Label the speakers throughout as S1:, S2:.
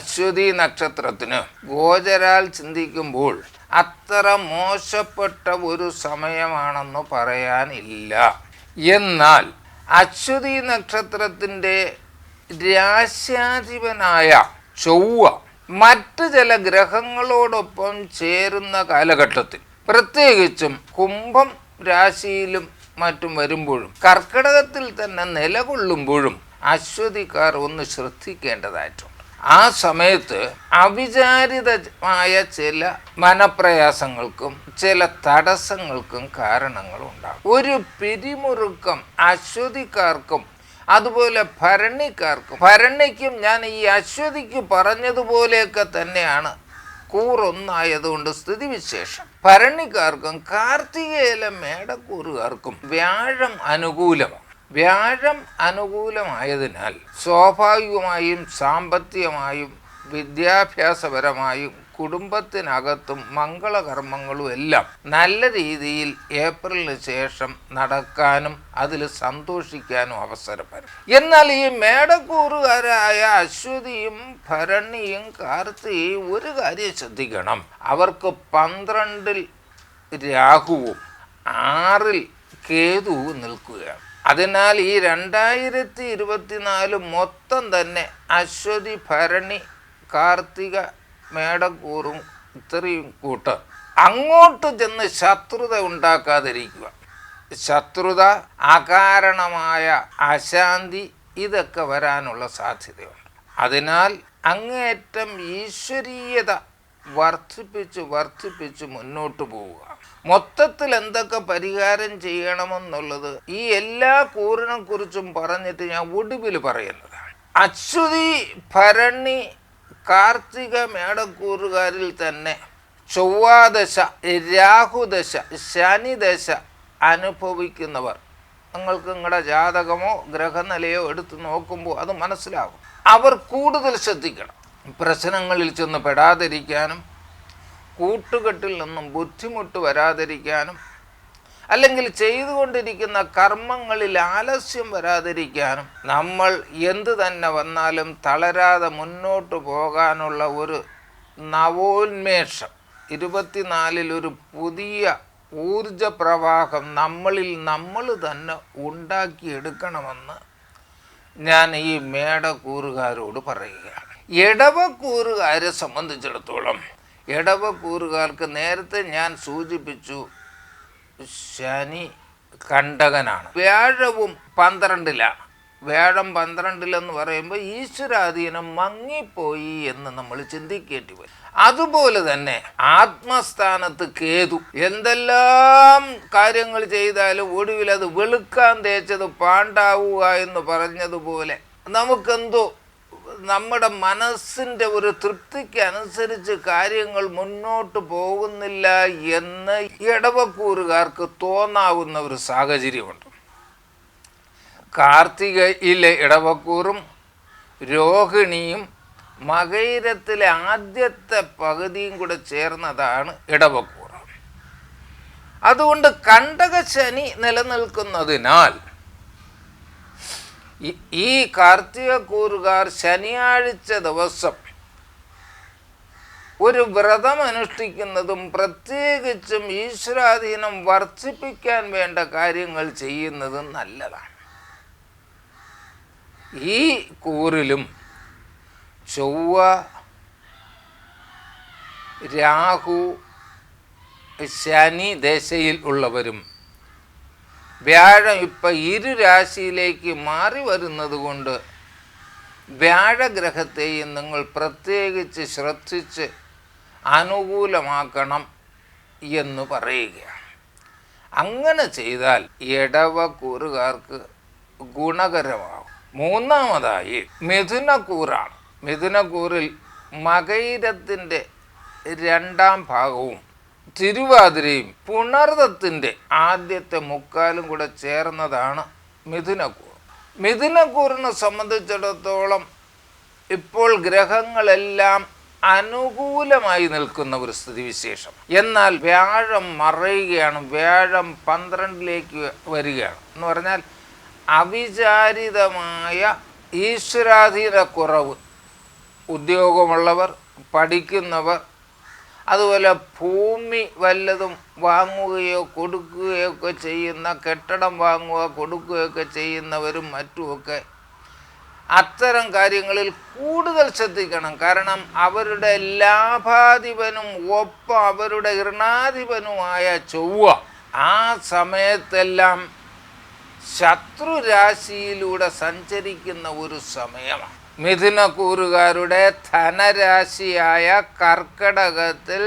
S1: അശ്വതി നക്ഷത്രത്തിന് ഗോചരാൽ ചിന്തിക്കുമ്പോൾ അത്ര മോശപ്പെട്ട ഒരു സമയമാണെന്ന് പറയാനില്ല. എന്നാൽ അശ്വതി നക്ഷത്രത്തിൻ്റെ രാശ്യാധിപനായ ചൊവ്വ മറ്റ് ചില ഗ്രഹങ്ങളോടൊപ്പം ചേരുന്ന കാലഘട്ടത്തിൽ, പ്രത്യേകിച്ചും കുംഭം രാശിയിലും മറ്റും വരുമ്പോഴും കർക്കിടകത്തിൽ തന്നെ നിലകൊള്ളുമ്പോഴും അശ്വതിക്കാർ ഒന്ന് ശ്രദ്ധിക്കേണ്ടതായിട്ടുണ്ട്. ആ സമയത്ത് അവിചാരിതമായ ചില മനപ്രയാസങ്ങൾക്കും ചില തടസ്സങ്ങൾക്കും കാരണങ്ങളുണ്ടാകും. ഒരു പിരിമുറുക്കം അശ്വതിക്കാർക്കും അതുപോലെ ഭരണിക്കാർക്കും, ഭരണിക്കും ഞാൻ ഈ അശ്വതിക്ക് പറഞ്ഞതുപോലെയൊക്കെ തന്നെയാണ് കൂറൊന്നായതുകൊണ്ട് സ്ഥിതിവിശേഷം. ഭരണിക്കാർക്കും കാർത്തികയിലെ മേടക്കൂറുകാർക്കും വ്യാഴം അനുകൂലമാണ്. വ്യാഴം അനുകൂലമായതിനാൽ സ്വാഭാവികമായും സാമ്പത്തികമായും വിദ്യാഭ്യാസപരമായും കുടുംബത്തിനകത്തും മംഗളകർമ്മങ്ങളും എല്ലാം നല്ല രീതിയിൽ ഏപ്രിലിന് ശേഷം നടക്കാനും അതിൽ സന്തോഷിക്കാനും അവസരം വരും. എന്നാൽ ഈ മേടക്കൂറുകാരായ അശ്വതിയും ഭരണിയും കാർത്തികയും ഒരു കാര്യം ശ്രദ്ധിക്കണം. അവർക്ക് 12-ൽ രാഹുവും 6-ൽ കേതുവും നിൽക്കുകയാണ്. അതിനാൽ ഈ 2024 മൊത്തം തന്നെ അശ്വതി ഭരണി കാർത്തിക മേടക്കൂറും ഇത്രയും കൂട്ട് അങ്ങോട്ട് ചെന്ന് ശത്രുത ഉണ്ടാക്കാതിരിക്കുക. ശത്രുത, അകാരണമായ അശാന്തി, ഇതൊക്കെ വരാനുള്ള സാധ്യതയുണ്ട്. അതിനാൽ അങ്ങേയറ്റം ഈശ്വരീയത വർദ്ധിപ്പിച്ച് മുന്നോട്ട് പോവുക. മൊത്തത്തിൽ എന്തൊക്കെ പരിഹാരം ചെയ്യണമെന്നുള്ളത് ഈ എല്ലാ കൂറിനെ കുറിച്ചും പറഞ്ഞിട്ട് ഞാൻ ഒടുവിൽ പറയുന്നതാണ്. അശ്വതി ഭരണി കാർത്തിക മേടക്കൂറുകാരിൽ തന്നെ ചൊവ്വാദശ, രാഹുദശ, ശനിദശ അനുഭവിക്കുന്നവർ, നിങ്ങൾക്ക് നിങ്ങളുടെ ജാതകമോ ഗ്രഹനിലയോ എടുത്ത് നോക്കുമ്പോൾ അത് മനസ്സിലാകും. അവർ കൂടുതൽ ശ്രദ്ധിക്കണം. പ്രശ്നങ്ങളിൽ ചെന്ന് പെടാതിരിക്കാനും കൂട്ടുകെട്ടിൽ നിന്നും ബുദ്ധിമുട്ട് വരാതിരിക്കാനും അല്ലെങ്കിൽ ചെയ്തുകൊണ്ടിരിക്കുന്ന കർമ്മങ്ങളിൽ ആലസ്യം വരാതിരിക്കാനും നമ്മൾ എന്തു തന്നെ വന്നാലും തളരാതെ മുന്നോട്ട് പോകാനുള്ള ഒരു നവോന്മേഷം, 24-ൽ ഒരു പുതിയ ഊർജ പ്രവാഹം നമ്മളിൽ നമ്മൾ തന്നെ ഉണ്ടാക്കിയെടുക്കണമെന്ന് ഞാൻ ഈ മേടക്കൂറുകാരോട് പറയുകയാണ്. ഇടവക്കൂറുകാരെ സംബന്ധിച്ചിടത്തോളം ഇടവക്കൂറുകാർക്ക് നേരത്തെ ഞാൻ സൂചിപ്പിച്ചു, ശനി കണ്ടകനാണ്. വ്യാഴവും 12-ലാണ്. വ്യാഴം 12-ലെന്ന് പറയുമ്പോൾ ഈശ്വരാധീനം മങ്ങിപ്പോയി എന്ന് നമ്മൾ ചിന്തിക്കേണ്ടി വരും. അതുപോലെ തന്നെ ആത്മസ്ഥാനത്ത് കേതു. എന്തെല്ലാം കാര്യങ്ങൾ ചെയ്താലും ഒടുവിൽ അത് വെളുക്കാൻ തേച്ചത് പാണ്ടാവുക എന്ന് പറഞ്ഞതുപോലെ നമുക്കെന്തോ നമ്മുടെ മനസ്സിൻ്റെ ഒരു തൃപ്തിക്ക് അനുസരിച്ച് കാര്യങ്ങൾ മുന്നോട്ട് പോകുന്നില്ല എന്ന് ഇടവക്കൂറുകാർക്ക് തോന്നാവുന്ന ഒരു സാഹചര്യമുണ്ട്. കാർത്തികയിലെ ഇടവക്കൂറും രോഹിണിയും മകയിരത്തിലെ ആദ്യത്തെ പകുതിയും കൂടെ ചേർന്നതാണ് ഇടവക്കൂറ്. അതുകൊണ്ട് കണ്ടകശനി നിലനിൽക്കുന്നതിനാൽ ഈ കാർത്തികക്കൂറുകാർ ശനിയാഴ്ച ദിവസം ഒരു വ്രതം അനുഷ്ഠിക്കുന്നതും പ്രത്യേകിച്ചും ഈശ്വരാധീനം വർദ്ധിപ്പിക്കാൻ വേണ്ട കാര്യങ്ങൾ ചെയ്യുന്നതും നല്ലതാണ്. ഈ കൂറിലും ചൊവ്വ, രാഹു, ശനി ദശയിൽ ഉള്ളവരും വ്യാഴം ഇപ്പം 2 രാശിയിലേക്ക് മാറി വരുന്നത് കൊണ്ട് വ്യാഴഗ്രഹത്തെയും നിങ്ങൾ പ്രത്യേകിച്ച് ശ്രദ്ധിച്ച് അനുകൂലമാക്കണം എന്ന് പറയുകയാണ്. അങ്ങനെ ചെയ്താൽ ഇടവക്കൂറുകാർക്ക് ഗുണകരമാകും. മൂന്നാമതായി മിഥുനക്കൂറാണ്. മിഥുനക്കൂറിൽ മകയിരത്തിൻ്റെ 2ാം ഭാഗവും തിരുവാതിരയും പുണർദത്തിൻ്റെ ആദ്യത്തെ മുക്കാലും കൂടെ ചേർന്നതാണ് മിഥുനക്കൂർ. മിഥുനക്കൂറിനെ സംബന്ധിച്ചിടത്തോളം ഇപ്പോൾ ഗ്രഹങ്ങളെല്ലാം അനുകൂലമായി നിൽക്കുന്ന ഒരു സ്ഥിതിവിശേഷം. എന്നാൽ വ്യാഴം മറയുകയാണ്. വ്യാഴം 12-ലേക്ക് വരികയാണ്. എന്ന് പറഞ്ഞാൽ അവിചാരിതമായ ഈശ്വരാധീന കുറവ് ഉദ്യോഗമുള്ളവർ, പഠിക്കുന്നവർ, അതുപോലെ ഭൂമി വല്ലതും വാങ്ങുകയോ കൊടുക്കുകയോ ഒക്കെ ചെയ്യുന്ന, കെട്ടിടം വാങ്ങുക കൊടുക്കുകയൊക്കെ ചെയ്യുന്നവരും മറ്റുമൊക്കെ അത്തരം കാര്യങ്ങളിൽ കൂടുതൽ ശ്രദ്ധിക്കണം. കാരണം അവരുടെ ലാഭാധിപനും ഒപ്പം അവരുടെ ഋണാധിപനുമായ ചൊവ്വ ആ സമയത്തെല്ലാം ശത്രുരാശിയിലൂടെ സഞ്ചരിക്കുന്ന ഒരു സമയമാണ്. മിഥുനക്കൂറുകാരുടെ ധനരാശിയായ കർക്കടകത്തിൽ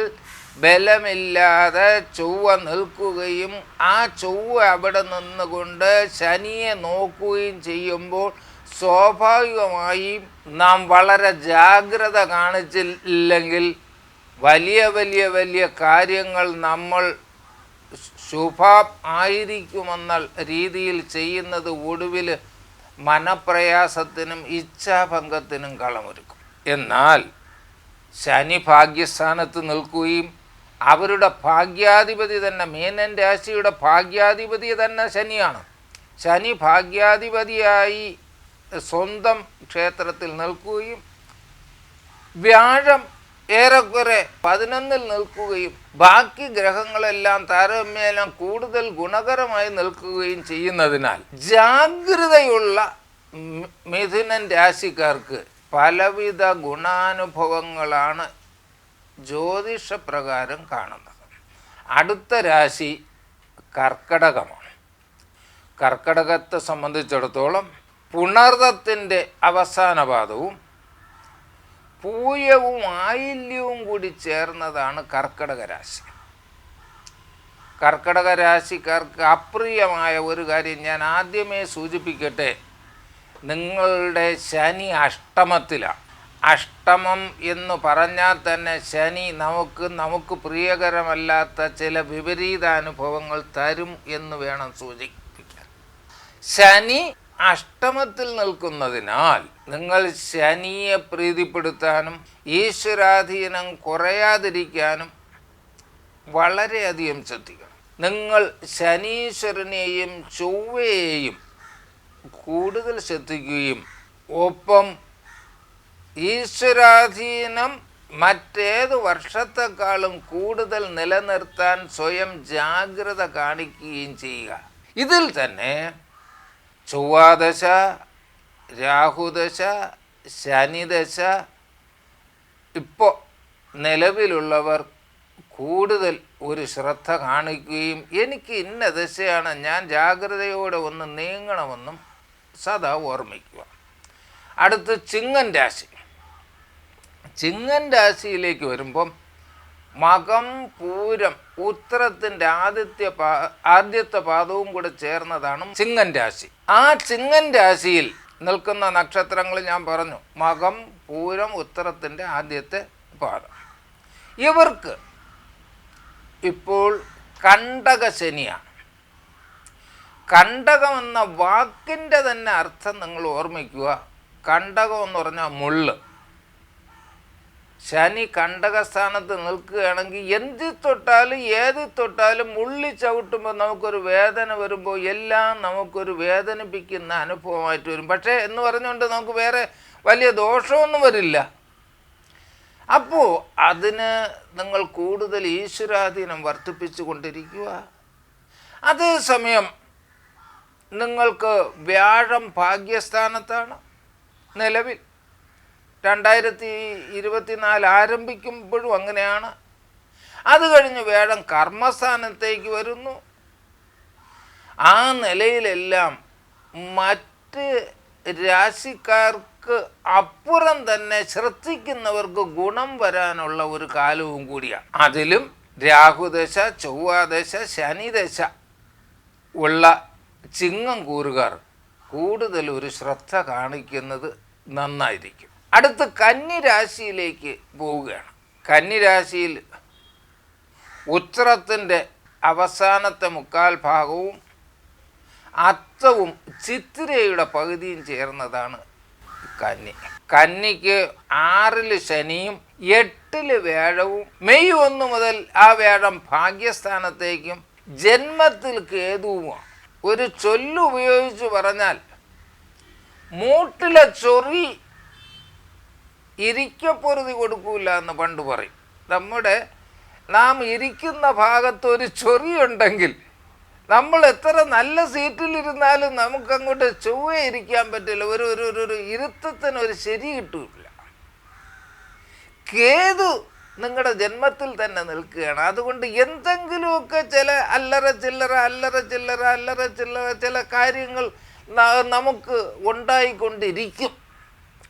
S1: ബലമില്ലാതെ ചൊവ്വ നിൽക്കുകയും ആ ചൊവ്വ അവിടെ നിന്നുകൊണ്ട് ശനിയെ നോക്കുകയും ചെയ്യുമ്പോൾ സ്വാഭാവികമായും നാം വളരെ ജാഗ്രത കാണിച്ചില്ലെങ്കിൽ വലിയ വലിയ വലിയ കാര്യങ്ങൾ നമ്മൾ ആയിരിക്കുമെന്ന രീതിയിൽ ചെയ്യുന്നത് ഒടുവിൽ മനപ്രയാസത്തിനും ഇച്ഛാഭംഗത്തിനും കളമൊരുക്കും. എന്നാൽ ശനി ഭാഗ്യസ്ഥാനത്ത് നിൽക്കുകയും അവരുടെ ഭാഗ്യാധിപതി തന്നെ, മീനൻ രാശിയുടെ ഭാഗ്യാധിപതി തന്നെ ശനിയാണ്. ശനി ഭാഗ്യാധിപതിയായി സ്വന്തം ക്ഷേത്രത്തിൽ നിൽക്കുകയും വ്യാഴം ഏറെക്കുറെ 11-ൽ നിൽക്കുകയും ബാക്കി ഗ്രഹങ്ങളെല്ലാം താരതമ്യേന കൂടുതൽ ഗുണകരമായി നിൽക്കുകയും ചെയ്യുന്നതിനാൽ ജാഗ്രതയുള്ള മിഥുനൻ രാശിക്കാർക്ക് പലവിധ ഗുണാനുഭവങ്ങളാണ് ജ്യോതിഷപ്രകാരം കാണുന്നത്. അടുത്ത രാശി കർക്കടകമാണ്. കർക്കടകത്തെ സംബന്ധിച്ചിടത്തോളം പുണർദത്തിൻ്റെ അവസാന പാദവും പൂയവും ആയില്യവും കൂടി ചേർന്നതാണ് കർക്കടക രാശി. കർക്കടക രാശിക്കാർക്ക് അപ്രിയമായ ഒരു കാര്യം ഞാൻ ആദ്യമേ സൂചിപ്പിക്കട്ടെ. നിങ്ങളുടെ ശനി അഷ്ടമത്തിലാണ്. അഷ്ടമം എന്ന് പറഞ്ഞാൽ തന്നെ ശനി നമുക്ക് പ്രിയകരമല്ലാത്ത ചില വിപരീതാനുഭവങ്ങൾ തരും എന്ന് വേണം സൂചിപ്പിക്കാൻ. ശനി അഷ്ടമത്തിൽ നിൽക്കുന്നതിനാൽ നിങ്ങൾ ശനിയെ പ്രീതിപ്പെടുത്താനും ഈശ്വരാധീനം കുറയാതിരിക്കാനും വളരെയധികം ശ്രദ്ധിക്കണം. നിങ്ങൾ ശനീശ്വരനെയും ചൊവ്വയെയും കൂടുതൽ ശ്രദ്ധിക്കുകയും ഒപ്പം ഈശ്വരാധീനം മറ്റേത് വർഷത്തെക്കാളും കൂടുതൽ നിലനിർത്താൻ സ്വയം ജാഗ്രത കാണിക്കുകയും ചെയ്യുക. ഇതിൽ തന്നെ ചൊവ്വാദശ, രാഹുദശ, ശനിദശ ഇപ്പോൾ നിലവിലുള്ളവർ കൂടുതൽ ഒരു ശ്രദ്ധ കാണിക്കുകയും എനിക്ക് ഇന്ന ദശയാണ്, ഞാൻ ജാഗ്രതയോടെ ഒന്ന് നീങ്ങണമെന്നും സദാ ഓർമ്മിക്കുക. അടുത്ത് ചിങ്ങൻ രാശി. ചിങ്ങൻ രാശിയിലേക്ക് വരുമ്പം മകം, പൂരം, ഉത്തരത്തിൻ്റെ ആദ്യത്തെ പാദവും കൂടെ ചേർന്നതാണ് ചിങ്ങൻ രാശി. ആ ചിങ്ങൻ രാശിയിൽ നിൽക്കുന്ന നക്ഷത്രങ്ങൾ ഞാൻ പറഞ്ഞു, മകം, പൂരം, ഉത്തരത്തിൻ്റെ ആദ്യത്തെ പാദം. ഇവർക്ക് ഇപ്പോൾ കണ്ടക ശനിയാണ്. കണ്ടകം എന്ന വാക്കിൻ്റെ തന്നെ അർത്ഥം നിങ്ങൾ ഓർമ്മിക്കുക. കണ്ടകം എന്ന് പറഞ്ഞാൽ മുള്ള്. ശനി കണ്ടകസ്ഥാനത്ത് നിൽക്കുകയാണെങ്കിൽ എന്ത് തൊട്ടാലും ഏത് തൊട്ടാലും മുള്ളി ചവിട്ടുമ്പോൾ നമുക്കൊരു വേദന വരുമ്പോൾ എല്ലാം നമുക്കൊരു വേദനിപ്പിക്കുന്ന അനുഭവമായിട്ട് വരും. പക്ഷേ എന്ന് പറഞ്ഞുകൊണ്ട് നമുക്ക് വേറെ വലിയ ദോഷമൊന്നും വരില്ല. അപ്പോൾ അതിന് നിങ്ങൾ കൂടുതൽ ഈശ്വരാധീനം വർദ്ധിപ്പിച്ചു കൊണ്ടിരിക്കുക. അതേസമയം നിങ്ങൾക്ക് വ്യാഴം ഭാഗ്യസ്ഥാനത്താണ് നിലവിൽ. 2024 ആരംഭിക്കുമ്പോഴും അങ്ങനെയാണ്. അത് കഴിഞ്ഞ് വ്യാഴം കർമ്മസ്ഥാനത്തേക്ക് വരുന്നു. ആ നിലയിലെല്ലാം മറ്റ് രാശിക്കാർക്ക് അപ്പുറം തന്നെ ശ്രദ്ധിക്കുന്നവർക്ക് ഗുണം വരാനുള്ള ഒരു കാലവും കൂടിയാണ്. അതിലും രാഹുദശ, ചൊവ്വാദശ, ശനിദശ ഉള്ള ചിങ്ങം കൂറുകാർ കൂടുതൽ ഒരു ശ്രദ്ധ കാണിക്കുന്നത് നന്നായിരിക്കും. അടുത്ത് കന്നിരാശിയിലേക്ക് പോവുകയാണ്. കന്നിരാശിയിൽ ഉത്തരത്തിൻ്റെ അവസാനത്തെ 1/4 ഭാഗവും അത്തവും ചിത്തിരയുടെ പകുതിയും ചേർന്നതാണ് കന്നി. കന്നിക്ക് 6-ൽ ശനിയും 8-ൽ വ്യാഴവും, മെയ് 1 മുതൽ ആ വ്യാഴം ഭാഗ്യസ്ഥാനത്തേക്കും ജന്മത്തിൽ കേതുവുമാണ്. ഒരു ചൊല്ലുപയോഗിച്ച് പറഞ്ഞാൽ മൂട്ടിലെ ചൊറി ഇരിക്കപ്പൊറുതി കൊടുക്കൂല എന്ന് പണ്ട് പറയും. നാം ഇരിക്കുന്ന ഭാഗത്ത് ഒരു ചൊറിയുണ്ടെങ്കിൽ നമ്മൾ എത്ര നല്ല സീറ്റിലിരുന്നാലും നമുക്കങ്ങോട്ട് ചൊവ്വേ ഇരിക്കാൻ പറ്റില്ല. ഒരു ഇരുത്തത്തിന് ഒരു ശരി കിട്ടില്ല. കേതു നിങ്ങളുടെ ജന്മത്തിൽ തന്നെ നിൽക്കുകയാണ്. അതുകൊണ്ട് എന്തെങ്കിലുമൊക്കെ ചില അല്ലറ ചില്ലറ ചില കാര്യങ്ങൾ നമുക്ക് ഉണ്ടായിക്കൊണ്ടിരിക്കും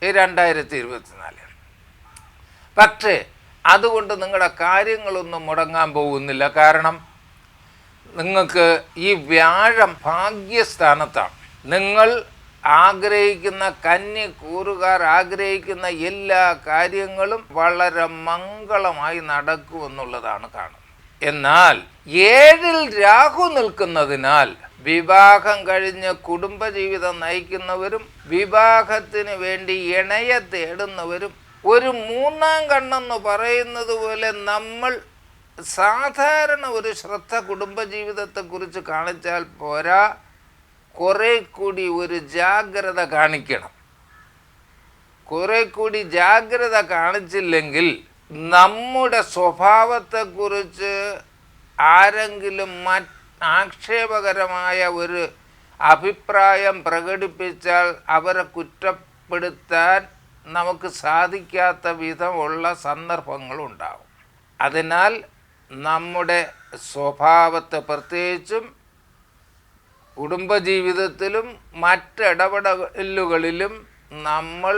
S1: ഈ 2024. പക്ഷേ അതുകൊണ്ട് നിങ്ങളുടെ കാര്യങ്ങളൊന്നും മുടങ്ങാൻ പോകുന്നില്ല. കാരണം നിങ്ങൾക്ക് ഈ വ്യാഴം ഭാഗ്യസ്ഥാനത്താണ്. നിങ്ങൾ ആഗ്രഹിക്കുന്ന കന്നി കൂറുകാർ ആഗ്രഹിക്കുന്ന എല്ലാ കാര്യങ്ങളും വളരെ മംഗളമായി നടക്കുമെന്നുള്ളതാണ് കാണുന്നത്. എന്നാൽ 7-ൽ രാഹു നിൽക്കുന്നതിനാൽ വിവാഹം കഴിഞ്ഞ് കുടുംബജീവിതം നയിക്കുന്നവരും വിവാഹത്തിന് വേണ്ടി ഇണയെ തേടുന്നവരും ഒരു മൂന്നാം കണ്ണെന്ന് പറയുന്നത് പോലെ നമ്മൾ സാധാരണ ഒരു ശ്രദ്ധ കുടുംബജീവിതത്തെക്കുറിച്ച് കാണിച്ചാൽ പോരാ, കുറെ കൂടി ഒരു ജാഗ്രത കാണിക്കണം. കുറെ കൂടി ജാഗ്രത കാണിച്ചില്ലെങ്കിൽ നമ്മുടെ സ്വഭാവത്തെക്കുറിച്ച് ആരെങ്കിലും ആക്ഷേപകരമായ ഒരു അഭിപ്രായം പ്രകടിപ്പിച്ചാൽ അവരെ കുറ്റപ്പെടുത്താൻ നമുക്ക് സാധിക്കാത്ത വിധമുള്ള സന്ദർഭങ്ങളുണ്ടാവും. അതിനാൽ നമ്മുടെ സ്വഭാവത്തെ, പ്രത്യേകിച്ചും കുടുംബജീവിതത്തിലും മറ്റിടപെടലുകളിലും നമ്മൾ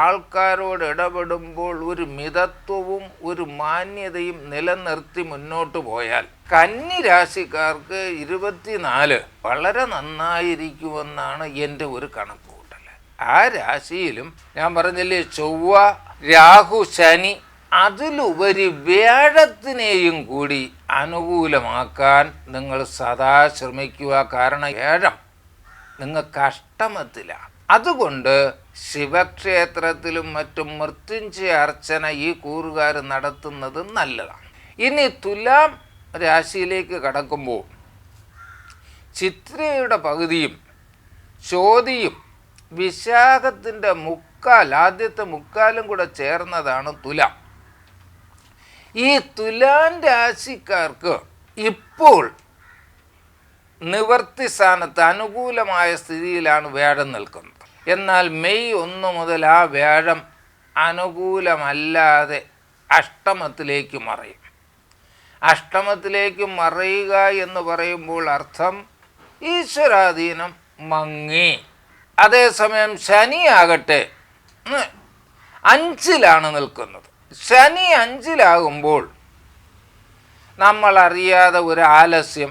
S1: ആൾക്കാരോട് ഇടപെടുമ്പോൾ ഒരു മിതത്വവും ഒരു മാന്യതയും നിലനിർത്തി മുന്നോട്ട് പോയാൽ കന്നി രാശിക്കാർക്ക് 24 വളരെ നന്നായിരിക്കുമെന്നാണ് എൻ്റെ ഒരു കണക്കുകൂട്ടൽ. ആ രാശിയിലും ഞാൻ പറഞ്ഞില്ലേ, ചൊവ്വ, രാഹു, ശനി, അതിലുപരി വ്യാഴത്തിനെയും കൂടി അനുകൂലമാക്കാൻ നിങ്ങൾ സദാ ശ്രമിക്കുക. കാരണം വ്യാഴം നിങ്ങൾക്ക് അഷ്ടമത്തിലാണ്. അതുകൊണ്ട് ശിവക്ഷേത്രത്തിലും മറ്റും മൃത്യുഞ്ജയ അർച്ചന ഈ കൂറുകാർ നടത്തുന്നത് നല്ലതാണ്. ഇനി തുലാം രാശിയിലേക്ക് കടക്കുമ്പോൾ ചിത്രയുടെ പകുതിയും ചോതിയും വിശാഖത്തിൻ്റെ ആദ്യത്തെ മുക്കാലും കൂടെ ചേർന്നതാണ് തുലാം. ഈ തുലാം രാശിക്കാർക്ക് ഇപ്പോൾ നിവർത്തി സ്ഥാനത്ത് അനുകൂലമായ സ്ഥിതിയിലാണ് വ്യാഴം നിൽക്കുന്നത്. എന്നാൽ മെയ് 1 മുതൽ ആ വ്യാഴം അനുകൂലമല്ലാതെ അഷ്ടമത്തിലേക്ക് മറയും. അഷ്ടമത്തിലേക്ക് മറയുക എന്ന് പറയുമ്പോൾ അർത്ഥം ഈശ്വരാധീനം മങ്ങി. അതേസമയം ശനിയാകട്ടെ 5-ലാണ് നിൽക്കുന്നത്. ശനി 5-ലാകുമ്പോൾ നമ്മളറിയാതെ ഒരു ആലസ്യം,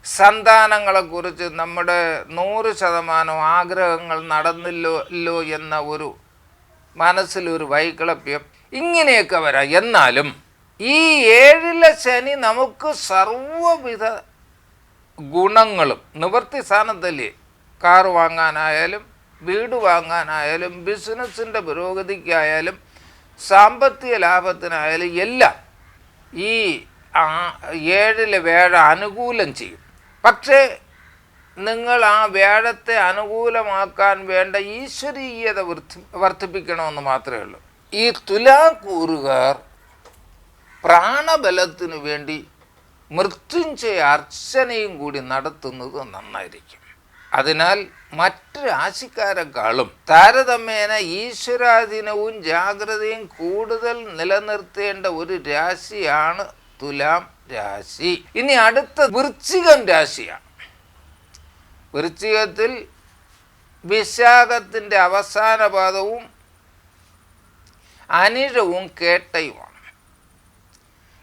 S1: സന്താനങ്ങളെക്കുറിച്ച് നമ്മുടെ 100% ആഗ്രഹങ്ങൾ നടന്നില്ലോ എന്ന ഒരു മനസ്സിലൊരു വൈകല്യം, ഇങ്ങനെയൊക്കെ വരാം. എന്നാലും ഈ 7-ലെ ശനി നമുക്ക് സർവ്വവിധ ഗുണങ്ങളും നിവർത്തി സ്ഥാനത്തല്ലേ. കാറ് വാങ്ങാനായാലും വീട് വാങ്ങാനായാലും ബിസിനസ്സിൻ്റെ പുരോഗതിക്കായാലും സാമ്പത്തിക ലാഭത്തിനായാലും എല്ലാം ഈ 7-ലെ വ്യാഴം അനുകൂലം ചെയ്യും. പക്ഷേ നിങ്ങൾ ആ വ്യാഴത്തെ അനുകൂലമാക്കാൻ വേണ്ട ഈശ്വരീയത വർദ്ധിപ്പിക്കണമെന്ന് മാത്രമേ ഉള്ളൂ. ഈ തുലാക്കൂറുകാർ പ്രാണബലത്തിനു വേണ്ടി മൃത്യുഞ്ജയ അർച്ചനയും കൂടി നടത്തുന്നത് നന്നായിരിക്കും. അതിനാൽ മറ്റ് രാശിക്കാരെക്കാളും താരതമ്യേന ഈശ്വരാധീനവും ജാഗ്രതയും കൂടുതൽ നിലനിർത്തേണ്ട ഒരു രാശിയാണ് തുലാം രാശി. ഇനി അടുത്ത വൃശ്ചികം രാശിയാണ്. വൃശ്ചികത്തിൽ വിശാഖത്തിൻ്റെ അവസാന പാദവും അനിഴവും കേട്ടയുമാണ്.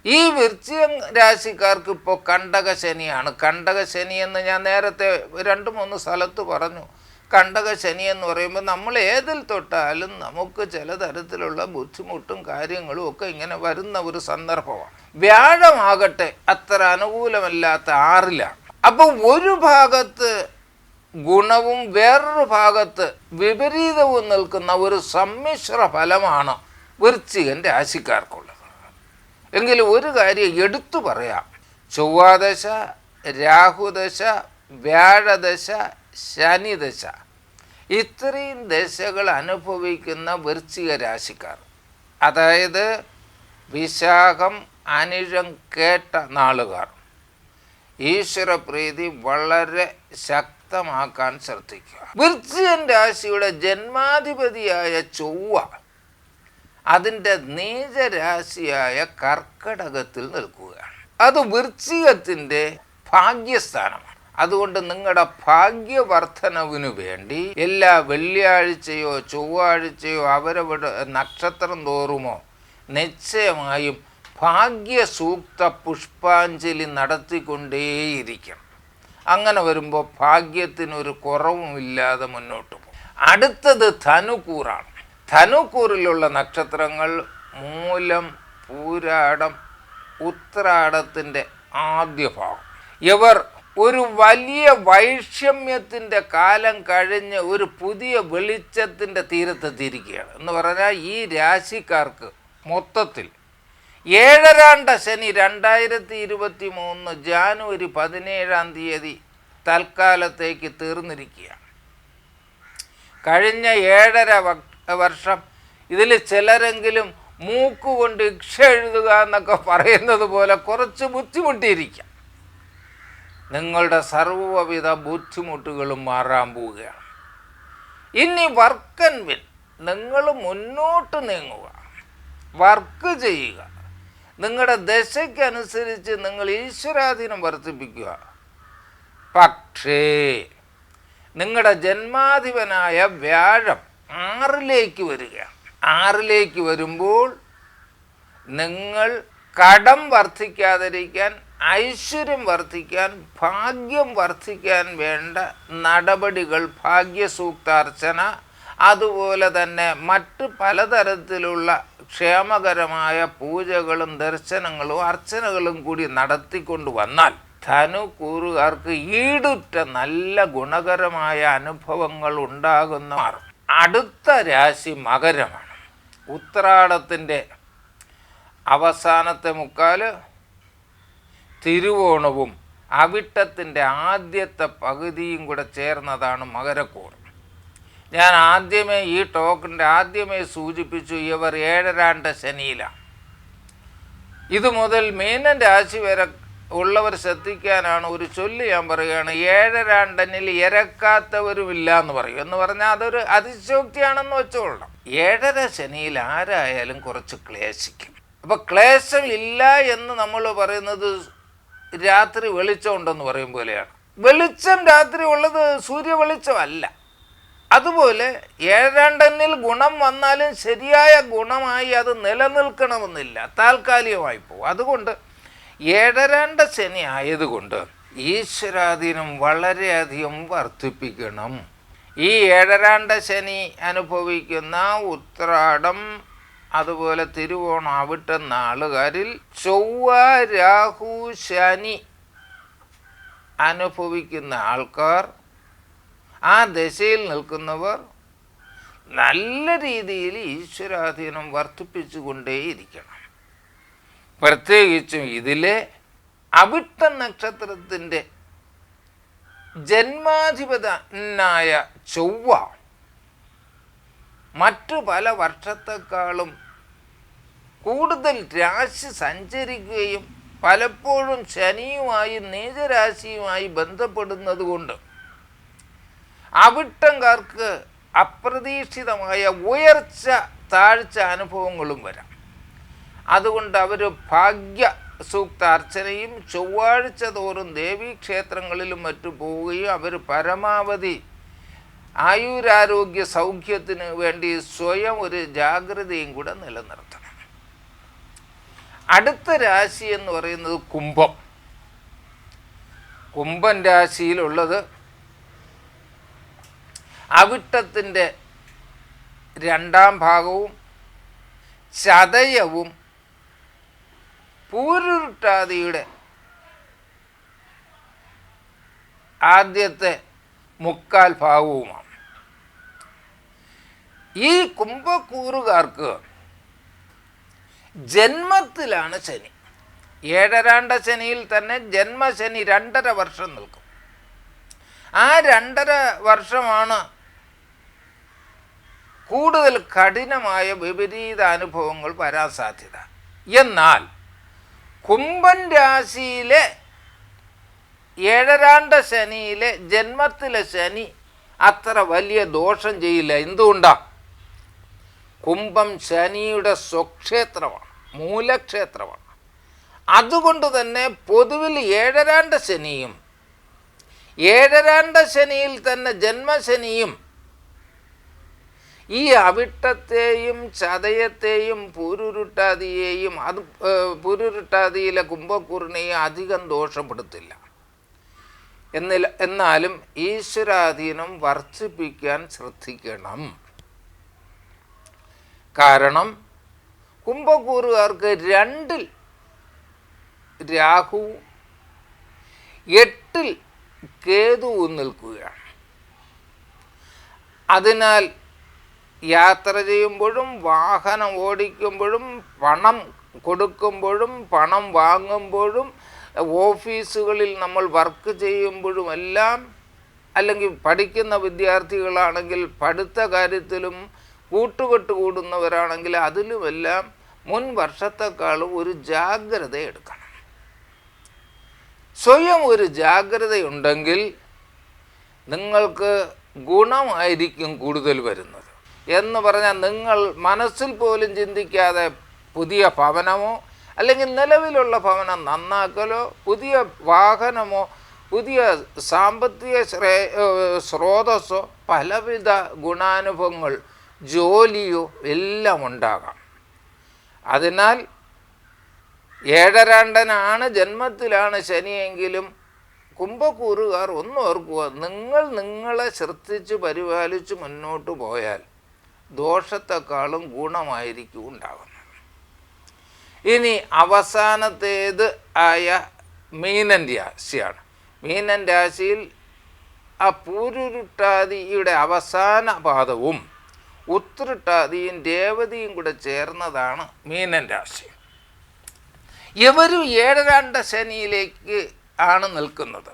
S1: ഈ വൃശ്ചികം രാശിക്കാർക്ക് ഇപ്പോൾ കണ്ടകശനിയാണ്. കണ്ടകശനി എന്ന് ഞാൻ നേരത്തെ 2-3 സ്ഥലത്ത് പറഞ്ഞു. കണ്ടകശനി എന്ന് പറയുമ്പോൾ നമ്മൾ ഏതിൽ തൊട്ടാലും നമുക്ക് ചില തരത്തിലുള്ള ബുദ്ധിമുട്ടും കാര്യങ്ങളും ഒക്കെ ഇങ്ങനെ വരുന്ന ഒരു സന്ദർഭമാണ്. വ്യാഴമാകട്ടെ അത്ര അനുകൂലമല്ലാത്ത 6-ലാണ്. അപ്പോൾ ഒരു ഭാഗത്ത് ഗുണവും വേറൊരു ഭാഗത്ത് വിപരീതവും നിൽക്കുന്ന ഒരു സമ്മിശ്ര ഫലമാണ് വൃശ്ചികൻ രാശിക്കാർക്കുള്ളത്. എങ്കിലും ഒരു കാര്യം എടുത്തു പറയാം. ചൊവ്വാദശ, രാഹുദശ, വ്യാഴദശ, ശനിദശ ഇത്രയും ദശകൾ അനുഭവിക്കുന്ന വൃശ്ചിക രാശിക്കാർ, അതായത് വിശാഖം അനിഴം കേട്ട നാളുകാർ, ഈശ്വരപ്രീതി വളരെ ശക്തമാക്കാൻ ശ്രദ്ധിക്കുക. വൃശ്ചികൻ രാശിയുടെ ജന്മാധിപതിയായ ചൊവ്വ അതിൻ്റെ നീചരാശിയായ കർക്കടകത്തിൽ നിൽക്കുകയാണ്. അത് വൃശ്ചികത്തിൻ്റെ ഭാഗ്യസ്ഥാനമാണ്. അതുകൊണ്ട് നിങ്ങളുടെ ഭാഗ്യവർദ്ധനവിനു വേണ്ടി എല്ലാ വെള്ളിയാഴ്ചയോ ചൊവ്വാഴ്ചയോ അവരവരുടെ നക്ഷത്രം തോറുമോ നിശ്ചയമായും ഭാഗ്യസൂക്ത പുഷ്പാഞ്ജലി നടത്തിക്കൊണ്ടേയിരിക്കണം. അങ്ങനെ വരുമ്പോൾ ഭാഗ്യത്തിനൊരു കുറവുമില്ലാതെ മുന്നോട്ട് പോകും. അടുത്തത് ധനുക്കൂറാണ്. ധനുക്കൂറിലുള്ള നക്ഷത്രങ്ങൾ മൂലം, പൂരാടം, ഉത്രാടത്തിൻ്റെ ആദ്യ ഭാഗം. ഇവർ ഒരു വലിയ വൈഷമ്യത്തിൻ്റെ കാലം കഴിഞ്ഞ് ഒരു പുതിയ വെളിച്ചത്തിൻ്റെ തീരത്തെത്തിയിരിക്കുകയാണ്. എന്ന് പറഞ്ഞാൽ ഈ രാശിക്കാർക്ക് മൊത്തത്തിൽ ഏഴരാണ്ട ശനി 2023 ജാനുവരി 17 തൽക്കാലത്തേക്ക് തീർന്നിരിക്കുകയാണ്. കഴിഞ്ഞ 7.5 വർഷം ഇതിൽ ചിലരെങ്കിലും മൂക്കുകൊണ്ട് ഇക്ഷ എഴുതുക എന്നൊക്കെ പറയുന്നത് പോലെ കുറച്ച് ബുദ്ധിമുട്ടിയിരിക്കാം. നിങ്ങളുടെ സർവ്വവിധ ബുദ്ധിമുട്ടുകളും മാറാൻ പോവുകയാണ്. ഇനി വർക്ക് ആൻഡ് വിൻ, നിങ്ങൾ മുന്നോട്ട് നീങ്ങുക, വർക്ക് ചെയ്യുക. നിങ്ങളുടെ ദശയ്ക്കനുസരിച്ച് നിങ്ങൾ ഈശ്വരാധീനം വർദ്ധിപ്പിക്കുക. പക്ഷേ നിങ്ങളുടെ ജന്മാധിപനായ വ്യാഴം 6ലേക്ക് വരികയാണ്. 6ലേക്ക് വരുമ്പോൾ നിങ്ങൾ കടം വർദ്ധിക്കാതിരിക്കാൻ, ഐശ്വര്യം വർദ്ധിക്കാൻ, ഭാഗ്യം വർദ്ധിക്കാൻ വേണ്ട നടപടികൾ, ഭാഗ്യസൂക്താർച്ചന, അതുപോലെ തന്നെ മറ്റ് പലതരത്തിലുള്ള ക്ഷേമകരമായ പൂജകളും ദർശനങ്ങളും അർച്ചനകളും കൂടി നടത്തിക്കൊണ്ട് വന്നാൽ ധനുക്കൂറുകാർക്ക് ഈടുറ്റ നല്ല ഗുണകരമായ അനുഭവങ്ങൾ ഉണ്ടാകുന്ന മാറും. അടുത്ത രാശി മകരമാണ്. ഉത്രാടത്തിൻ്റെ അവസാനത്തെ മുക്കാല്, തിരുവോണവും അവിട്ടത്തിൻ്റെ ആദ്യത്തെ പകുതിയും കൂടെ ചേർന്നതാണ് മകരക്കൂർ. ഞാൻ ആദ്യമേ ഈ ടോക്കിൻ്റെ ആദ്യമേ സൂചിപ്പിച്ചു, ഇവർ ഏഴരാണ്ട ശനിയിലാണ്. ഇത് മുതൽ മീനൻ രാശി വരെ ഉള്ളവർ ശ്രദ്ധിക്കാനാണ് ഒരു ചൊല്ല് ഞാൻ പറയുകയാണ്. ഏഴരാണ്ടനിൽ ഇരക്കാത്തവരുമില്ല എന്ന് പറയും. എന്ന് പറഞ്ഞാൽ അതൊരു അതിശോക്തിയാണെന്ന് വെച്ചോളണം. 7.5 ശനിയിൽ ആരായാലും കുറച്ച് ക്ലേശിക്കും. അപ്പോൾ ക്ലേശം ഇല്ല എന്ന് നമ്മൾ പറയുന്നത് രാത്രി വെളിച്ചമുണ്ടെന്ന് പറയും പോലെയാണ്. വെളിച്ചം രാത്രി ഉള്ളത് സൂര്യ വെളിച്ചമല്ല. അതുപോലെ ഏഴാണ്ടനിൽ ഗുണം വന്നാലും ശരിയായ ഗുണമായി അത് നിലനിൽക്കണമെന്നില്ല, താൽക്കാലികമായി പോകും. അതുകൊണ്ട് ഏഴരാണ്ട ശനി ആയതുകൊണ്ട് ഈശ്വരാധീനം വളരെയധികം വർദ്ധിപ്പിക്കണം. ഈ ഏഴരാണ്ട ശനി അനുഭവിക്കുന്ന ഉത്രാടം, അതുപോലെ തിരുവോണം, അവിട്ട നാളുകാരിൽ ചൊവ്വ, രാഹു, ശനി അനുഭവിക്കുന്ന ആൾക്കാർ, ആ ദശയിൽ നിൽക്കുന്നവർ നല്ല രീതിയിൽ ഈശ്വരാധീനം വർദ്ധിപ്പിച്ചുകൊണ്ടേയിരിക്കണം. പ്രത്യേകിച്ചും ഇതിലെ അവിട്ട നക്ഷത്രത്തിൻ്റെ ജന്മാധിപനായ ചൊവ്വ മറ്റു പല വർഷത്തെക്കാളും കൂടുതൽ രാശി സഞ്ചരിക്കുകയും പലപ്പോഴും ശനിയുമായി നീചരാശിയുമായി ബന്ധപ്പെടുന്നത് കൊണ്ട് അവിട്ടംകാർക്ക് അപ്രതീക്ഷിതമായ ഉയർച്ച താഴ്ച അനുഭവങ്ങളും വരാം. അതുകൊണ്ട് അവർ ഭാഗ്യ സൂക്ത അർച്ചനയും ചൊവ്വാഴ്ച തോറും ദേവീക്ഷേത്രങ്ങളിലും മറ്റു പോവുകയും അവർ പരമാവധി ആയുരാരോഗ്യ സൗഖ്യത്തിന് വേണ്ടി സ്വയം ഒരു ജാഗ്രതയും കൂടെ നിലനിർത്തണം. അടുത്ത രാശി എന്ന് പറയുന്നത് കുംഭം. കുംഭൻ രാശിയിലുള്ളത് അവിട്ടത്തിൻ്റെ 2ാം ഭാഗവും ചതയവും പൂരുരുട്ടാതിയുടെ ആദ്യത്തെ 3/4 ഭാഗവുമാണ്. ഈ കുംഭക്കൂറുകാർക്ക് ജന്മത്തിലാണ് ശനി. ഏഴരാണ്ട ശനിയിൽ തന്നെ ജന്മശനി 2.5 വർഷം നിൽക്കും. ആ 2.5 വർഷമാണ് കൂടുതൽ കഠിനമായ വിപരീത അനുഭവങ്ങൾ വരാൻ സാധ്യത. എന്നാൽ കുംഭൻ രാശിയിലെ ഏഴരാണ്ട ശനിയിലെ ജന്മത്തിലെ ശനി അത്ര വലിയ ദോഷം ചെയ്യില്ല. എന്തുകൊണ്ടാണ്? കുംഭം ശനിയുടെ സ്വക്ഷേത്രമാണ്, മൂലക്ഷേത്രമാണ്. അതുകൊണ്ട് തന്നെ പൊതുവിൽ ഏഴരാണ്ട ശനിയും ഏഴരാണ്ട ശനിയിൽ തന്നെ ജന്മശനിയും ഈ അവിട്ടത്തെയും ചതയത്തെയും പൂരുരുട്ടാതിയെയും പൂരുരുട്ടാതിയിലെ കുംഭക്കൂറിനെയും അധികം ദോഷപ്പെടുത്തില്ല. എന്നാലും ഈശ്വരാധീനം വർദ്ധിപ്പിക്കാൻ ശ്രദ്ധിക്കണം. കാരണം കുംഭക്കൂറുകാർക്ക് 2-ൽ രാഹുവും 8-ൽ കേതുവും നിൽക്കുകയാണ്. അതിനാൽ യാത്ര ചെയ്യുമ്പോഴും വാഹനം ഓടിക്കുമ്പോഴും പണം കൊടുക്കുമ്പോഴും പണം വാങ്ങുമ്പോഴും ഓഫീസുകളിൽ നമ്മൾ വർക്ക് ചെയ്യുമ്പോഴുമെല്ലാം, അല്ലെങ്കിൽ പഠിക്കുന്ന വിദ്യാർത്ഥികളാണെങ്കിൽ പഠിത്ത കാര്യത്തിലും കൂട്ടുകെട്ട് കൂടുന്നവരാണെങ്കിൽ അതിലുമെല്ലാം മുൻ വർഷത്തെക്കാളും ഒരു ജാഗ്രത എടുക്കണം. സ്വയം ഒരു ജാഗ്രതയുണ്ടെങ്കിൽ നിങ്ങൾക്ക് ഗുണമായിരിക്കും കൂടുതൽ വരുന്നത്. എന്ന് പറഞ്ഞാൽ നിങ്ങൾ മനസ്സിൽ പോലും ചിന്തിക്കാതെ പുതിയ ഭവനമോ അല്ലെങ്കിൽ നിലവിലുള്ള ഭവനം നന്നാക്കലോ പുതിയ വാഹനമോ പുതിയ സാമ്പത്തിക സ്രോതസ്സോ പലവിധ ഗുണാനുഭവങ്ങൾ ജോലിയോ എല്ലാം ഉണ്ടാകാം. അതിനാൽ ഏഴരാണ്ടനാണ് ജന്മത്തിലാണ് ശനിയെങ്കിലും കുംഭക്കൂറുകാർ ഒന്ന് ഓർക്കുക, നിങ്ങൾ നിങ്ങളെ ശ്രദ്ധിച്ച് പരിപാലിച്ച് മുന്നോട്ട് പോയാൽ ദോഷത്തെക്കാളും ഗുണമായിരിക്കും ഉണ്ടാകുന്നത്. ഇനി അവസാനത്തേത് ആയ മീനൻ രാശിയാണ്. മീനൻ രാശിയിൽ ആ പൂരുരുട്ടാതിയുടെ അവസാന പാദവും ഉത്രട്ടാതിയും രേവതിയും കൂടെ ചേർന്നതാണ് മീനൻ രാശി. ഇവരും ഏഴരാണ്ട ശനിയിലേക്ക് ആണ് നിൽക്കുന്നത്.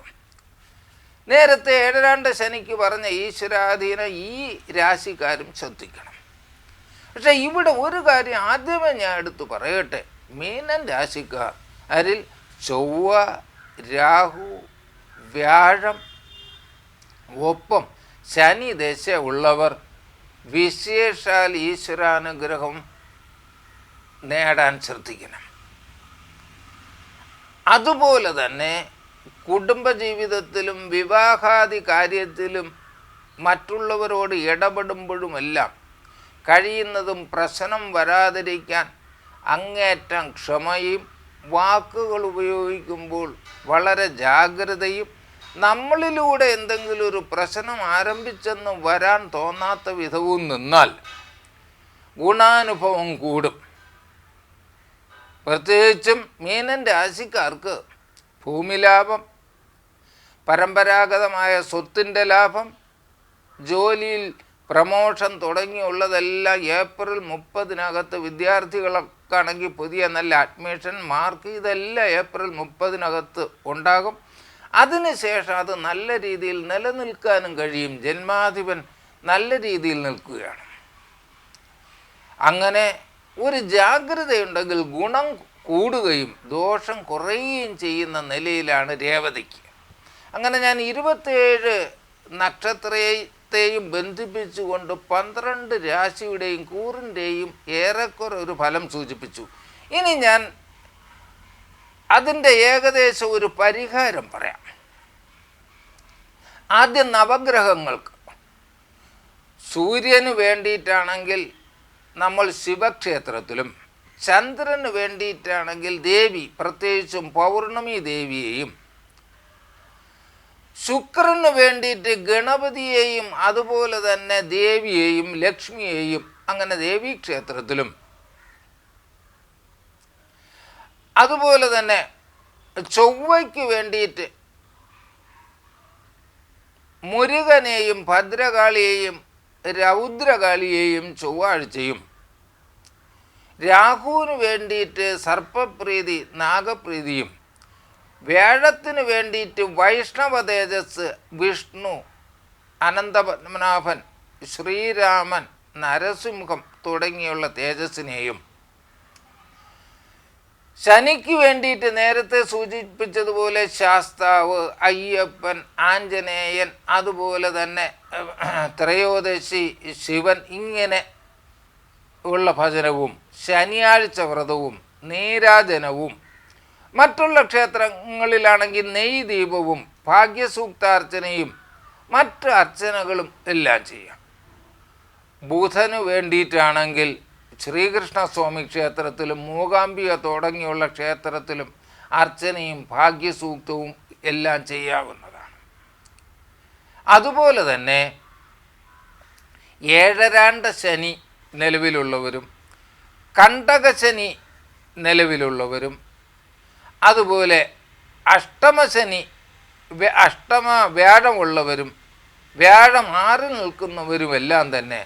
S1: നേരത്തെ ഏഴരാണ്ട ശനിക്ക് പറഞ്ഞ ഈശ്വരാധീനം ഈ രാശിക്കാരും ശ്രദ്ധിക്കണം. പക്ഷെ ഇവിടെ ഒരു കാര്യം ആദ്യമേ ഞാൻ എടുത്തു പറയട്ടെ. മീനൻ രാശിക്കാർ അതിൽ ചൊവ്വ, രാഹു, വ്യാഴം ഒപ്പം ശനി ദശ ഉള്ളവർ വിശേഷാൽ ഈശ്വരാനുഗ്രഹം നേടാൻ ശ്രദ്ധിക്കണം. അതുപോലെ തന്നെ കുടുംബജീവിതത്തിലും വിവാഹാദി കാര്യത്തിലും മറ്റുള്ളവരോട് ഇടപെടുമ്പോഴുമെല്ലാം കഴിയുന്നതും പ്രശ്നം വരാതിരിക്കാൻ അങ്ങേറ്റം ക്ഷമയും വാക്കുകൾ ഉപയോഗിക്കുമ്പോൾ വളരെ ജാഗ്രതയും നമ്മളിലൂടെ എന്തെങ്കിലും ഒരു പ്രശ്നം ആരംഭിച്ചെന്ന് വരാൻ തോന്നാത്ത വിധവും നിന്നാൽ ഗുണാനുഭവം കൂടും. പ്രത്യേകിച്ചും മീനൻ രാശിക്കാർക്ക് ഭൂമി ലാഭം, പരമ്പരാഗതമായ സ്വത്തിൻ്റെ ലാഭം, ജോലിയിൽ പ്രമോഷൻ തുടങ്ങിയുള്ളതെല്ലാം ഏപ്രിൽ 30-നകത്ത് വിദ്യാർത്ഥികൾക്കാണെങ്കിൽ പുതിയ നല്ല അഡ്മിഷൻ മാർക്ക് ഇതെല്ലാം ഏപ്രിൽ 30-നകത്ത് ഉണ്ടാകും. അതിനുശേഷം അത് നല്ല രീതിയിൽ നിലനിൽക്കാനും കഴിയും. ജന്മാധിപൻ നല്ല രീതിയിൽ നിൽക്കുകയാണ്. അങ്ങനെ ഒരു ജാഗ്രതയുണ്ടെങ്കിൽ ഗുണം കൂടുകയും ദോഷം കുറയുകയും ചെയ്യുന്ന നിലയിലാണ് രേവതിക്ക്. അങ്ങനെ ഞാൻ 27 നക്ഷത്രത്തെയും ബന്ധിപ്പിച്ചുകൊണ്ട് 12 രാശിയുടെയും കൂറിൻ്റെയും ഏറെക്കുറെ ഒരു ഫലം സൂചിപ്പിച്ചു. ഇനി ഞാൻ അതിൻ്റെ ഏകദേശം ഒരു പരിഹാരം പറയാം. ആദ്യം നവഗ്രഹങ്ങൾക്ക്. സൂര്യന് വേണ്ടിയിട്ടാണെങ്കിൽ നമ്മൾ ശിവക്ഷേത്രത്തിലും, ചന്ദ്രന് വേണ്ടിയിട്ടാണെങ്കിൽ ദേവി, പ്രത്യേകിച്ചും പൗർണമി ദേവിയെയും, ശുക്രന് വേണ്ടിയിട്ട് ഗണപതിയെയും അതുപോലെ തന്നെ ദേവിയെയും ലക്ഷ്മിയെയും അങ്ങനെ ദേവീക്ഷേത്രത്തിലും, അതുപോലെ തന്നെ ചൊവ്വയ്ക്ക് വേണ്ടിയിട്ട് മുരുകനെയും ഭദ്രകാളിയെയും രൗദ്രകാളിയെയും ചൊവ്വാഴ്ചയും, രാഹുവിന് വേണ്ടിയിട്ട് സർപ്പപ്രീതി നാഗപ്രീതിയും, വ്യാഴത്തിന് വേണ്ടിയിട്ട് വൈഷ്ണവ തേജസ് വിഷ്ണു, അനന്തപത്മനാഭൻ, ശ്രീരാമൻ, നരസിംഹം തുടങ്ങിയുള്ള തേജസ്സിനെയും ശനിക്ക് വേണ്ടിയിട്ട് നേരത്തെ സൂചിപ്പിച്ചതുപോലെ ശാസ്താവ്, അയ്യപ്പൻ, ആഞ്ജനേയൻ, അതുപോലെ തന്നെ ത്രയോദശി ശിവൻ, ഇങ്ങനെ ഉള്ള ഭജനവും ശനിയാഴ്ച വ്രതവും നീരാജനവും മറ്റുള്ള ക്ഷേത്രങ്ങളിലാണെങ്കിൽ നെയ് ദീപവും ഭാഗ്യസൂക്താർച്ചനയും മറ്റ് അർച്ചനകളും എല്ലാം ചെയ്യാം. ബുധന് വേണ്ടിയിട്ടാണെങ്കിൽ ശ്രീകൃഷ്ണസ്വാമി ക്ഷേത്രത്തിലും മൂകാംബിക തുടങ്ങിയുള്ള ക്ഷേത്രത്തിലും അർച്ചനയും ഭാഗ്യസൂക്തവും എല്ലാം ചെയ്യാവുന്നതാണ്. അതുപോലെ തന്നെ ഏഴരാണ്ട ശനി നിലവിലുള്ളവരും കണ്ടകശനി നിലവിലുള്ളവരും അതുപോലെ അഷ്ടമശനി അഷ്ടമ വ്യാഴമുള്ളവരും വ്യാഴം മാറി നിൽക്കുന്നവരുമെല്ലാം തന്നെ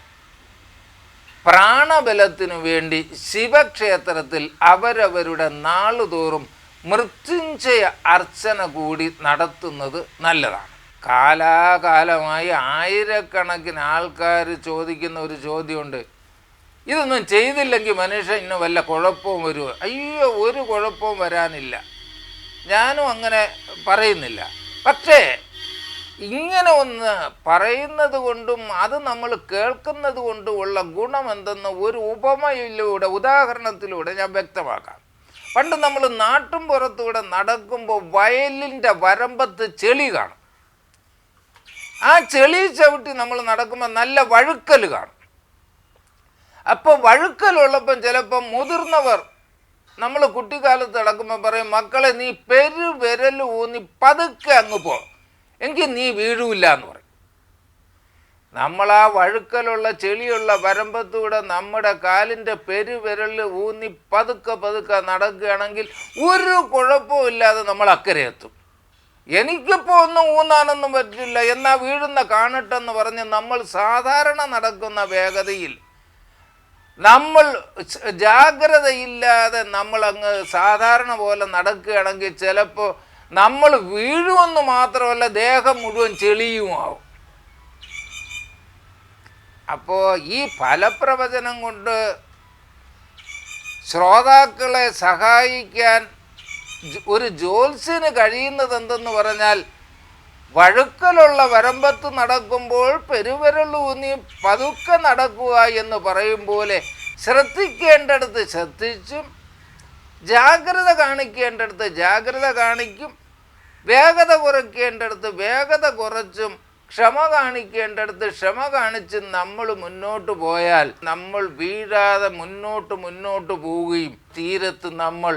S1: പ്രാണബലത്തിനു വേണ്ടി ശിവക്ഷേത്രത്തിൽ അവരവരുടെ നാളുതോറും മൃത്യുഞ്ജയ അർച്ചന കൂടി നടത്തുന്നത് നല്ലതാണ്. കാലാകാലമായി ആയിരക്കണക്കിന് ആൾക്കാർ ചോദിക്കുന്ന ഒരു ചോദ്യമുണ്ട്, ഇതൊന്നും ചെയ്തില്ലെങ്കിൽ മനുഷ്യന് വല്ല കുഴപ്പവും വരുമോ? അയ്യോ, ഒരു കുഴപ്പവും വരാനില്ല. ഞാനും അങ്ങനെ പറയുന്നില്ല. പക്ഷേ ഇങ്ങനെ ഒന്ന് പറയുന്നത് കൊണ്ടും അത് നമ്മൾ കേൾക്കുന്നത് കൊണ്ടും ഉള്ള ഗുണമെന്തെന്ന് ഒരു ഉപമയിലൂടെ, ഉദാഹരണത്തിലൂടെ ഞാൻ വ്യക്തമാക്കാം. പണ്ട് നമ്മൾ നാട്ടും പുറത്തൂടെ നടക്കുമ്പോൾ വയലിൻ്റെ വരമ്പത്ത് ചെളി കാണും. ആ ചെളി ചവിട്ടി നമ്മൾ നടക്കുമ്പോൾ നല്ല വഴുക്കൽ കാണും. അപ്പോൾ വഴുക്കലുള്ളപ്പം ചിലപ്പം മുതിർന്നവർ നമ്മൾ കുട്ടിക്കാലത്ത് നടക്കുമ്പോൾ പറയും, മക്കളെ നീ പെരുവിരൽ ഊന്നി പതുക്കെ അങ്ങ് പോ, എങ്കിൽ നീ വീഴൂല്ല എന്ന് പറയും. നമ്മൾ ആ വഴുക്കലുള്ള ചെളിയുള്ള വരമ്പത്തൂടെ നമ്മുടെ കാലിൻ്റെ പെരുവിരൽ ഊന്നി പതുക്കെ പതുക്കെ നടക്കുകയാണെങ്കിൽ ഒരു കുഴപ്പവും ഇല്ലാതെ നമ്മൾ അക്കരെ എത്തും. എനിക്കിപ്പോൾ ഒന്നും ഊന്നാനൊന്നും പറ്റില്ല, എന്നാൽ വീഴുന്ന കാണട്ടെന്ന് പറഞ്ഞ് നമ്മൾ സാധാരണ നടക്കുന്ന വേഗതയിൽ നമ്മൾ ജാഗ്രതയില്ലാതെ നമ്മളങ്ങ് സാധാരണ പോലെ നടക്കുകയാണെങ്കിൽ ചിലപ്പോൾ നമ്മൾ വീഴുമെന്ന് മാത്രമല്ല, ദേഹം മുഴുവൻ ചെളിയുമാവും. അപ്പോൾ ഈ ഫലപ്രവചനം കൊണ്ട് ശ്രോതാക്കളെ സഹായിക്കാൻ ഒരു ജ്യോത്സ്യന് കഴിയുന്നത് എന്തെന്ന് പറഞ്ഞാൽ, വഴുക്കലുള്ള വരമ്പത്ത് നടക്കുമ്പോൾ പെരുവിരലൂന്നി പതുക്കെ നടക്കുക എന്ന് പറയും പോലെ ശ്രദ്ധിക്കേണ്ടടുത്ത് ശ്രദ്ധിച്ചും ജാഗ്രത കാണിക്കേണ്ടടുത്ത് ജാഗ്രത കാണിക്കും, വേഗത കുറയ്ക്കേണ്ടടുത്ത് വേഗത കുറച്ചും ക്ഷമ കാണിക്കേണ്ടടുത്ത് ക്ഷമ കാണിച്ചും നമ്മൾ മുന്നോട്ട് പോയാൽ നമ്മൾ വീഴാതെ മുന്നോട്ട് പോവുകയും തീരത്ത് നമ്മൾ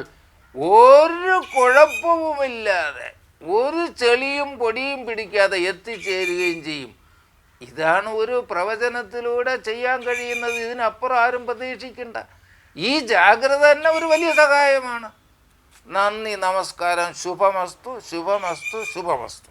S1: ഒരു കുഴപ്പവുമില്ലാതെ ഒരു ചെളിയും പൊടിയും പിടിക്കാതെ എത്തിച്ചേരുകയും ചെയ്യും. ഇതാണ് ഒരു പ്രവചനത്തിലൂടെ ചെയ്യാൻ കഴിയുന്നത്. ഇതിനപ്പുറം ആരും പ്രതീക്ഷിക്കണ്ട. ഈ ജാഗ്രത തന്നെ ഒരു വലിയ സഹായമാണ്. നന്ദി, നമസ്കാരം. ശുഭമസ്തു, ശുഭമസ്തു, ശുഭമസ്തു.